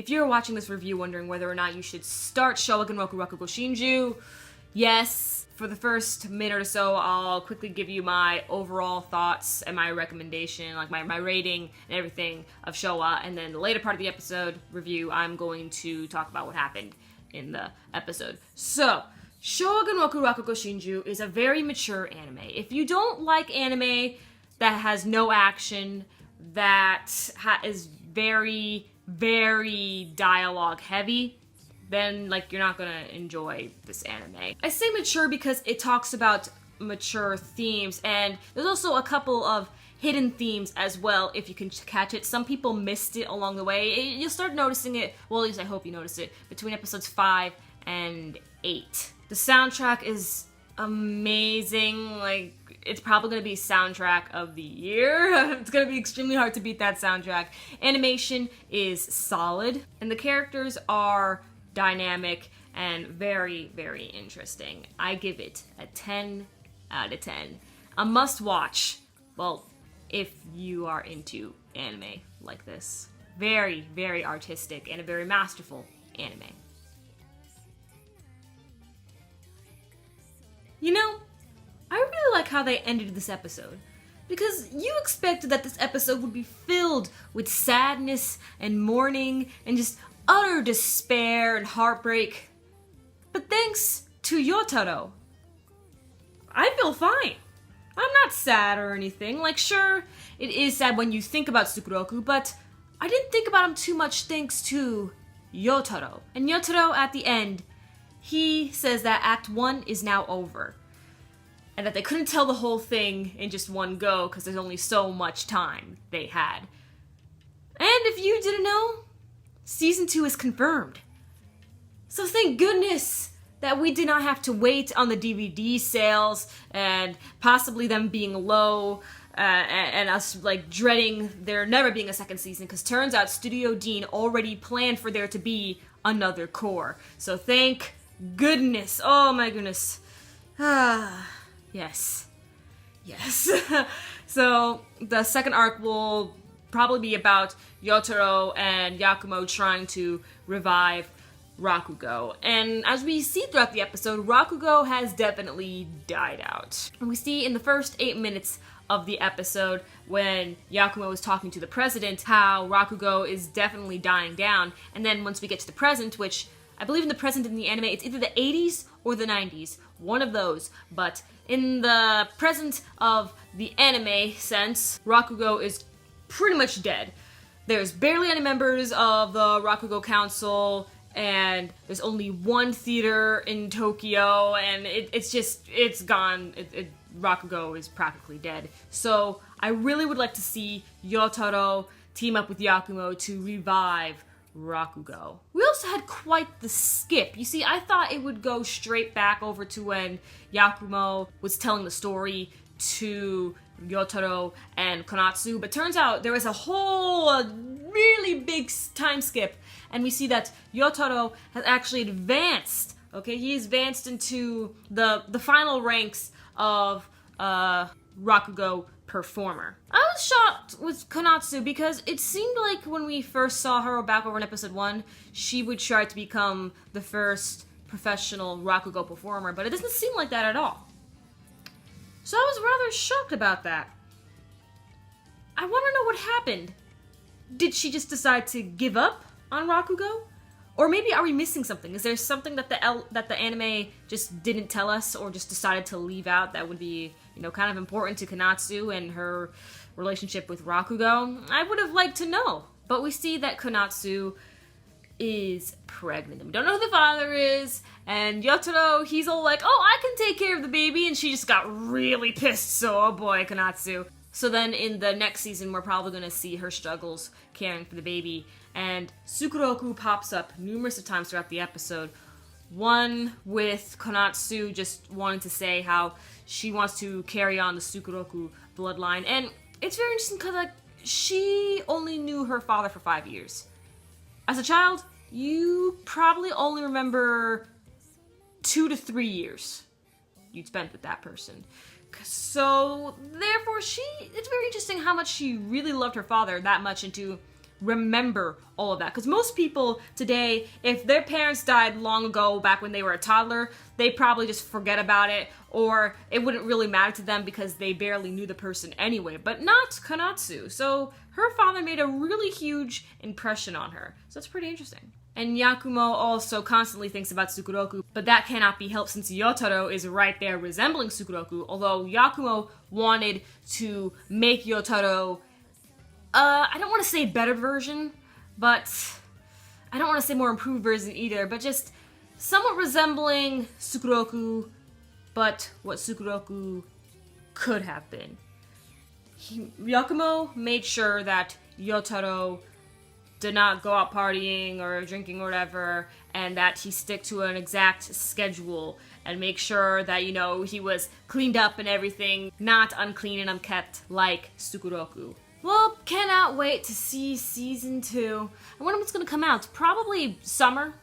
if you're watching this review wondering whether or not you should start Showa Roku Rakugo Shinju, yes. For the first minute or so, I'll quickly give you my overall thoughts and my recommendation, like my rating and everything of Showa, and then the later part of the episode review, I'm going to talk about what happened in the episode. So, Showa Roku Rakugo Shinju is a very mature anime. If you don't like anime that has no action, that is very, very dialogue heavy, then, like, you're not gonna enjoy this anime. I say mature because it talks about mature themes, and there's also a couple of hidden themes as well, if you can catch it. Some people missed it along the way. You'll start noticing it, well, at least I hope you notice it, between episodes 5 and 8. The soundtrack is amazing. Like, it's probably gonna be soundtrack of the year. It's gonna be extremely hard to beat that soundtrack. Animation is solid, and the characters are dynamic and very, very interesting. I give it a 10 out of 10. A must watch, well, if you are into anime like this. Very, very artistic and a very masterful anime. You know, I really like how they ended this episode, because you expected that this episode would be filled with sadness and mourning and just utter despair and heartbreak. But thanks to Yotaro, I feel fine. I'm not sad or anything. Like, sure, it is sad when you think about Sukeroku, but I didn't think about him too much thanks to Yotaro. And Yotaro, at the end, he says that Act 1 is now over, and that they couldn't tell the whole thing in just one go because there's only so much time they had. And if you didn't know, Season 2 is confirmed. So thank goodness that we did not have to wait on the DVD sales and possibly them being low and us like dreading there never being a second season, because turns out Studio Dean already planned for there to be another core. So thank goodness. Oh my goodness. Yes. So the second arc will probably be about Yotaro and Yakumo trying to revive Rakugo. And as we see throughout the episode, Rakugo has definitely died out. And we see in the first 8 minutes of the episode, when Yakumo is talking to the president, how Rakugo is definitely dying down. And then once we get to the present, which I believe in the present in the anime, it's either the 80s or the 90s, one of those. But in the present of the anime sense, Rakugo is pretty much dead. There's barely any members of the Rakugo Council, and there's only one theater in Tokyo, and it's gone. Rakugo is practically dead. So I really would like to see Yotaro team up with Yakumo to revive Rakugo. We also had quite the skip. You see, I thought it would go straight back over to when Yakumo was telling the story to Yotaro and Konatsu, but turns out there was a whole really big time skip, and we see that Yotaro has actually advanced. Okay, he's advanced into the final ranks of Rakugo performer. I was shocked with Konatsu because it seemed like when we first saw her back over in episode 1, she would try to become the first professional Rakugo performer, but it doesn't seem like that at all. So I was rather shocked about that. I want to know what happened. Did she just decide to give up on Rakugo? Or maybe are we missing something? Is there something that the anime just didn't tell us or just decided to leave out that would be, kind of important to Konatsu and her relationship with Rakugo? I would have liked to know. But we see that Konatsu is pregnant. We don't know who the father is, and Yotaro, he's all like, oh, I can take care of the baby, and she just got really pissed, so oh boy, Konatsu. So then in the next season, we're probably going to see her struggles caring for the baby, and Sukeroku pops up numerous of times throughout the episode. One with Konatsu just wanting to say how she wants to carry on the Sukeroku bloodline, and it's very interesting because she only knew her father for 5 years. As a child, you probably only remember 2 to 3 years you'd spent with that person. So, therefore, it's very interesting how much she really loved her father that much into remember all of that. Because most people today, if their parents died long ago, back when they were a toddler, they probably just forget about it, or it wouldn't really matter to them because they barely knew the person anyway. But not Konatsu. So her father made a really huge impression on her. So that's pretty interesting. And Yakumo also constantly thinks about Sukuroku, but that cannot be helped since Yotaro is right there resembling Sukuroku, although Yakumo wanted to make Yotaro, I don't want to say better version, but I don't want to say more improved version either, but just somewhat resembling Sukuroku, but what Sukuroku could have been. Yakumo made sure that Yotaro did not go out partying or drinking or whatever, and that he stick to an exact schedule and make sure that, you know, he was cleaned up and everything, not unclean and unkept like Sukuroku. Well, cannot wait to see season 2. I wonder when it's gonna come out. Probably summer,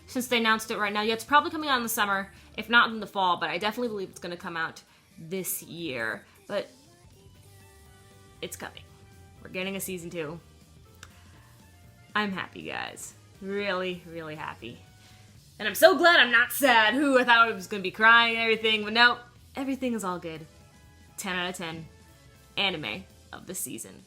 since they announced it right now. Yeah, it's probably coming out in the summer, if not in the fall, but I definitely believe it's gonna come out this year. But it's coming. We're getting a season 2. I'm happy, guys. Really, really happy. And I'm so glad I'm not sad. I thought I was gonna be crying and everything, but no, everything is all good. 10 out of 10 anime of the season.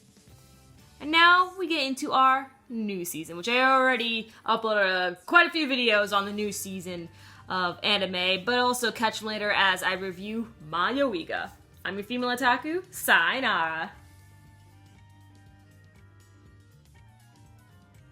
And now we get into our new season, which I already uploaded quite a few videos on the new season of anime, but also catch them later as I review Mayoiga. I'm your female otaku, sayonara.